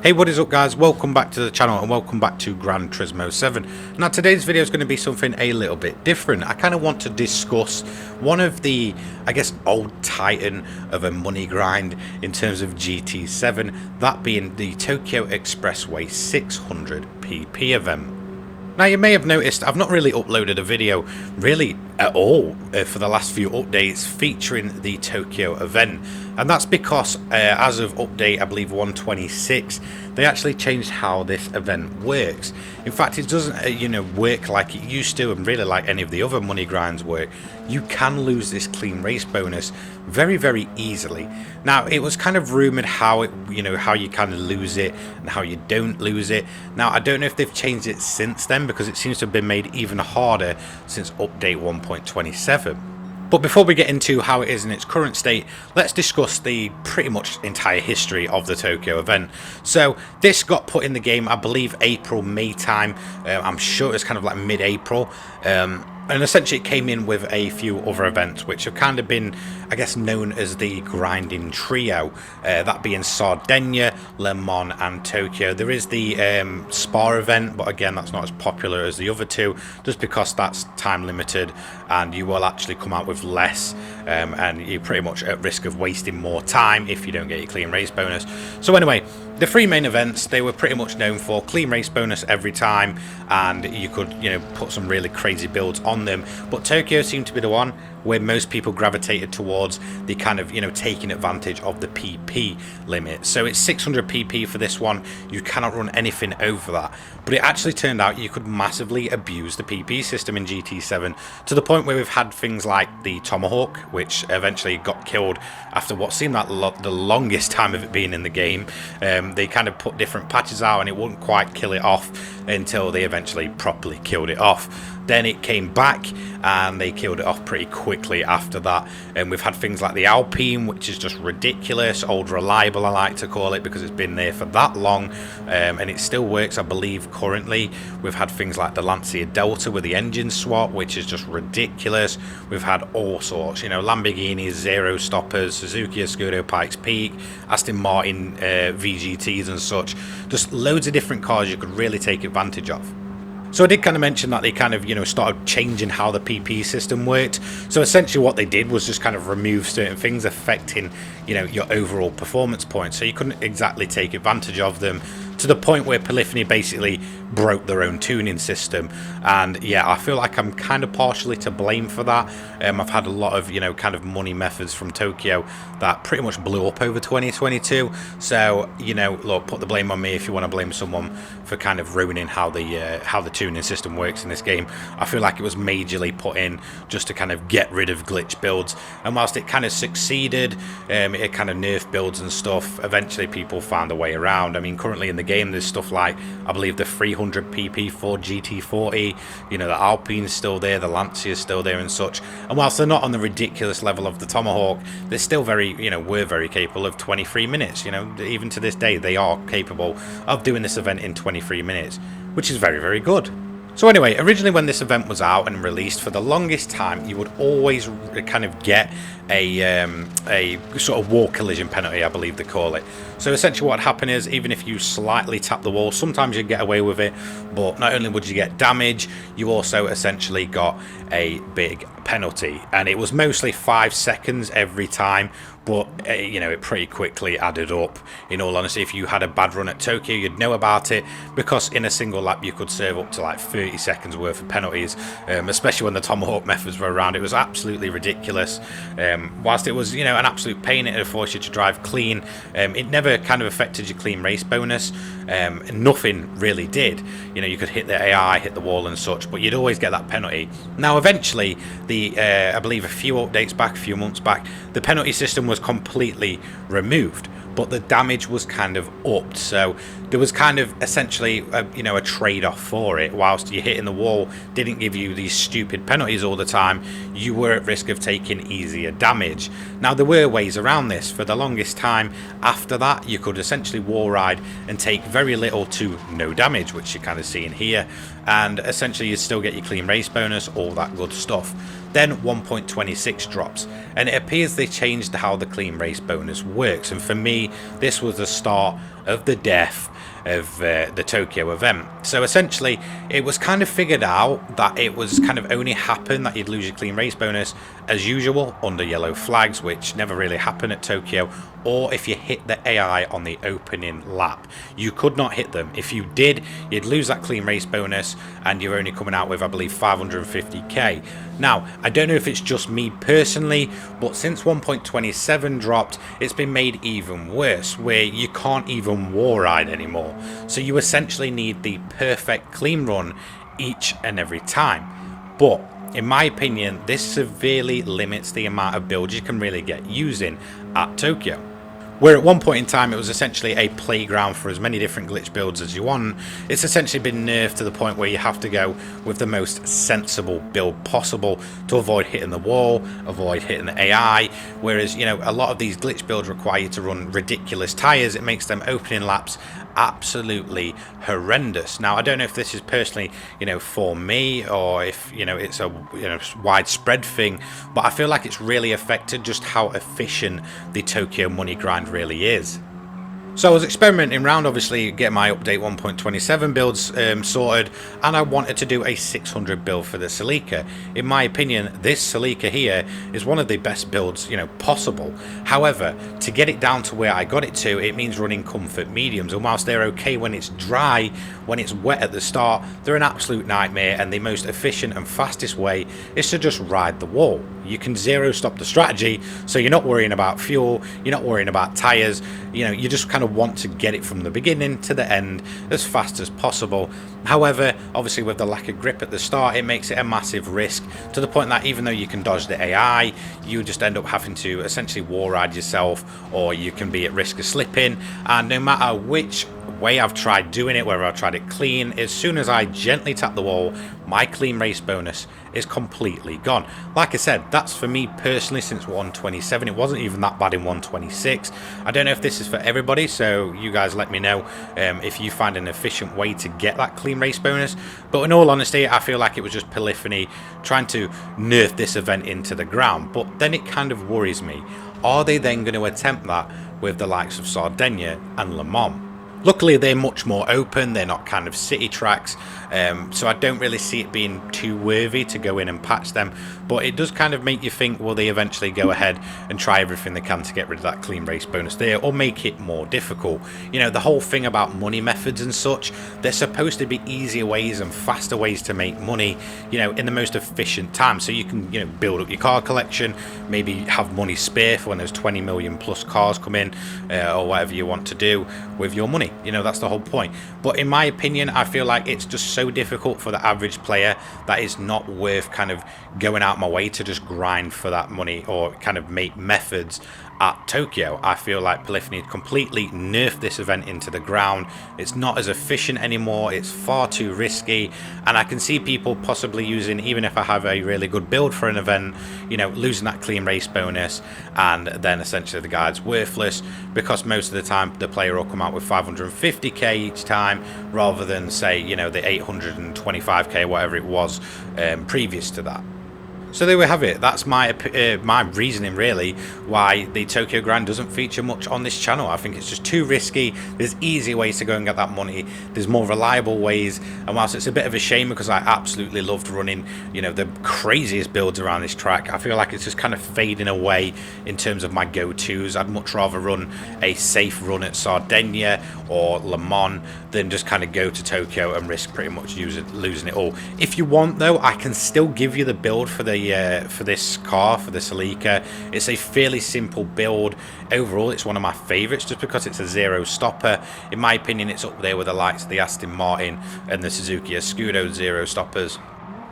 Hey, what is up guys, welcome back to the channel and welcome back to Gran Turismo 7. Now today's video is going to be something a little bit different. I kind of want to discuss one of the, I guess, old titan of a money grind in terms of GT7, that being the Tokyo Expressway 600 PP event. Now you may have noticed I've not really uploaded a video really at all for the last few updates featuring the Tokyo event, and that's because as of update I believe 126 they actually changed how this event works. In fact, it doesn't work like it used to, and really like any of the other money grinds work. You can lose this clean race bonus very easily. Now it was kind of rumored how how you kind of lose it and how you don't lose it. Now I don't know if they've changed it since then, because it seems to have been made even harder since update 1.27. But before we get into how it is in its current state, let's discuss the pretty much entire history of the Tokyo event. So this got put in the game, I believe April-May time. I'm sure it's kind of like mid-April. And essentially it came in with a few other events which have kind of been, I guess, known as the grinding trio, that being Sardinia, Le Mans and Tokyo. There is the Spa event, but again that's not as popular as the other two, just because that's time limited and you will actually come out with less, and you're pretty much at risk of wasting more time if you don't get your clean race bonus. So anyway, the three main events, they were pretty much known for clean race bonus every time, and you could put some really crazy builds on them. But Tokyo seemed to be the one where most people gravitated towards the kind of taking advantage of the PP limit. So it's 600 PP for this one. You cannot run anything over that, but it actually turned out you could massively abuse the PP system in GT7 to the point where we've had things like the Tomahawk, which eventually got killed after what seemed like the longest time of it being in the game. They kind of put different patches out and it wouldn't quite kill it off until they eventually properly killed it off. Then it came back and they killed it off pretty quickly after that. And we've had things like the Alpine, which is just ridiculous, old reliable I like to call it, because it's been there for that long, and it still works I believe currently. We've had things like the Lancia Delta with the engine swap, which is just ridiculous. We've had all sorts, Lamborghinis, Zero Stoppers, Suzuki Escudo Pikes Peak, Aston Martin VGTs and such. Just loads of different cars you could really take advantage of. So I did kind of mention that they kind of, started changing how the PP system worked. So essentially what they did was just kind of remove certain things affecting, your overall performance points. So you couldn't exactly take advantage of them, to the point where Polyphony basically broke their own tuning system. And yeah, I feel like I'm kind of partially to blame for that. I've had a lot of, kind of money methods from Tokyo that pretty much blew up over 2022. So, look, put the blame on me if you want to blame someone for kind of ruining how the tuning system works in this game. I feel like it was majorly put in just to kind of get rid of glitch builds. And whilst it kind of succeeded, it kind of nerfed builds and stuff, eventually people found a way around. I mean, currently in the game there's stuff like, I believe, the 300 PP for GT40, the Alpine's still there, the Lancia's still there and such. And whilst they're not on the ridiculous level of the Tomahawk, they're still were very capable of 23 minutes. Even to this day they are capable of doing this event in 23 minutes, which is very good. So anyway, originally when this event was out and released, for the longest time you would always kind of get a sort of wall collision penalty, I believe they call it. So essentially what happened is, even if you slightly tap the wall, sometimes you'd get away with it, but not only would you get damage, you also essentially got a big penalty. And it was mostly 5 seconds every time, but it pretty quickly added up. In all honesty, if you had a bad run at Tokyo, you'd know about it, because in a single lap you could serve up to like 30 seconds worth of penalties, especially when the Tomahawk methods were around. It was absolutely ridiculous. Whilst it was an absolute pain, it forced you to drive clean, it never kind of affected your clean race bonus. Nothing really did. You could hit the AI, hit the wall and such, but you'd always get that penalty. Now eventually, I believe a few updates back, a few months back, the penalty system was completely removed, but the damage was kind of upped. So there was kind of essentially a trade-off for it. Whilst you hitting the wall didn't give you these stupid penalties all the time, you were at risk of taking easier damage. Now there were ways around this. For the longest time after that, you could essentially wall ride and take very little to no damage, which you're kind of seeing here, and essentially you'd still get your clean race bonus, all that good stuff. Then 1.26 drops, and it appears they changed how the clean race bonus works, and for me this was the start of the death of the Tokyo event. So essentially it was kind of figured out that it was kind of only happen that you'd lose your clean race bonus as usual under yellow flags, which never really happened at Tokyo, or if you hit the AI on the opening lap. You could not hit them. If you did, you'd lose that clean race bonus, and you're only coming out with, I believe, 550k. Now, I don't know if it's just me personally, but since 1.27 dropped, it's been made even worse, where you can't even war ride anymore. So you essentially need the perfect clean run each and every time. But in my opinion, this severely limits the amount of builds you can really get using at Tokyo. Where at one point in time it was essentially a playground for as many different glitch builds as you want, it's essentially been nerfed to the point where you have to go with the most sensible build possible to avoid hitting the wall, avoid hitting the AI. Whereas, you know, a lot of these glitch builds require you to run ridiculous tires. It makes them opening laps absolutely horrendous. Now, I don't know if this is personally, you know, for me, or if, you know, it's a widespread thing, but I feel like it's really affected just how efficient the Tokyo money grind really is. So I was experimenting around, obviously, get my update 1.27 builds sorted, and I wanted to do a 600 build for the Celica. In my opinion, this Celica here is one of the best builds, you know, possible. However, to get it down to where I got it to, it means running comfort mediums, and whilst they're okay when it's dry, when it's wet at the start, they're an absolute nightmare, and the most efficient and fastest way is to just ride the wall. You can zero stop the strategy, so you're not worrying about fuel, you're not worrying about tires, you know, you just kind of want to get it from the beginning to the end as fast as possible. However, obviously with the lack of grip at the start, it makes it a massive risk, to the point that even though you can dodge the AI, you just end up having to essentially war ride yourself, or you can be at risk of slipping. And no matter which way I've tried doing it, whether I've tried it clean, as soon as I gently tap the wall, my clean race bonus is completely gone. Like I said, that's for me personally since 127. It wasn't even that bad in 126. I don't know if this is for everybody, so you guys let me know if you find an efficient way to get that clean race bonus. But in all honesty, I feel like it was just Polyphony trying to nerf this event into the ground. But then it kind of worries me. Are they then going to attempt that with the likes of Sardinia and Le Mans? Luckily, they're much more open, they're not kind of city tracks, so I don't really see it being too worthy to go in and patch them, but it does kind of make you think, will they eventually go ahead and try everything they can to get rid of that clean race bonus there, or make it more difficult? You know, the whole thing about money methods and such, they're supposed to be easier ways and faster ways to make money, you know, in the most efficient time, so you can, you know, build up your car collection, maybe have money spare for when those 20 million plus cars come in, or whatever you want to do with your money. You know, that's the whole point. But in my opinion, I feel like it's just so difficult for the average player that it's not worth kind of going out my way to just grind for that money or kind of make methods at Tokyo. I feel like Polyphony completely nerfed this event into the ground. It's not as efficient anymore, it's far too risky, and I can see people possibly using, even if I have a really good build for an event, you know, losing that clean race bonus, and then essentially the guide's worthless, because most of the time the player will come out with 550k each time, rather than, say, you know, the 825k, whatever it was previous to that. So there we have it. That's my reasoning really why the Tokyo Grand doesn't feature much on this channel. I think it's just too risky. There's easy ways to go and get that money. There's more reliable ways. And whilst it's a bit of a shame because I absolutely loved running, you know, the craziest builds around this track, I feel like it's just kind of fading away in terms of my go-tos. I'd much rather run a safe run at Sardinia or Le Mans than just kind of go to Tokyo and risk pretty much losing it all. If you want though, I can still give you the build for this car, for the Celica. It's a fairly simple build. Overall, it's one of my favourites just because it's a zero stopper. In my opinion, it's up there with the likes of the Aston Martin and the Suzuki Escudo zero stoppers.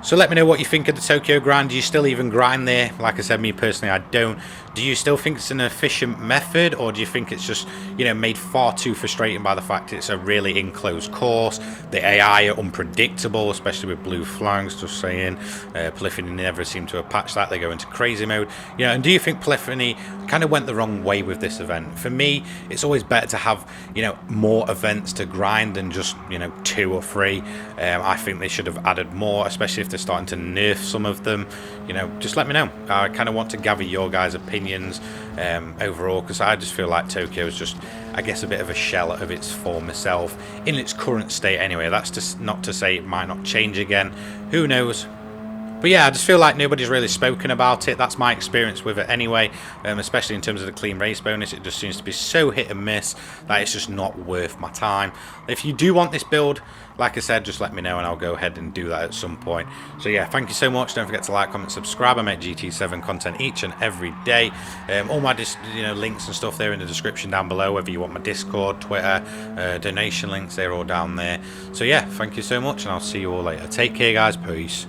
So let me know what you think of the Tokyo Grand. Do you still even grind there? Like I said, me personally, I don't. Do you still think it's an efficient method, or do you think it's just, you know, made far too frustrating by the fact it's a really enclosed course? The AI are unpredictable, especially with blue flags, just saying. Polyphony never seem to have patched that. They go into crazy mode. You know, and do you think Polyphony kind of went the wrong way with this event? For me, it's always better to have, you know, more events to grind than just, you know, 2 or 3. I think they should have added more, especially if they're starting to nerf some of them. You know, just let me know. I kind of want to gather your guys' opinion opinions overall, because I just feel like Tokyo is just, I guess, a bit of a shell of its former self in its current state anyway. That's just not to say it might not change again, who knows. But yeah, I just feel like nobody's really spoken about it. That's my experience with it anyway, especially in terms of the clean race bonus. It just seems to be so hit and miss that it's just not worth my time. If you do want this build, like I said, just let me know and I'll go ahead and do that at some point. So yeah, thank you so much. Don't forget to like, comment, subscribe. I make GT7 content each and every day. All my links and stuff there in the description down below, whether you want my Discord, Twitter, donation links, they're all down there. So yeah, thank you so much and I'll see you all later. Take care guys, peace.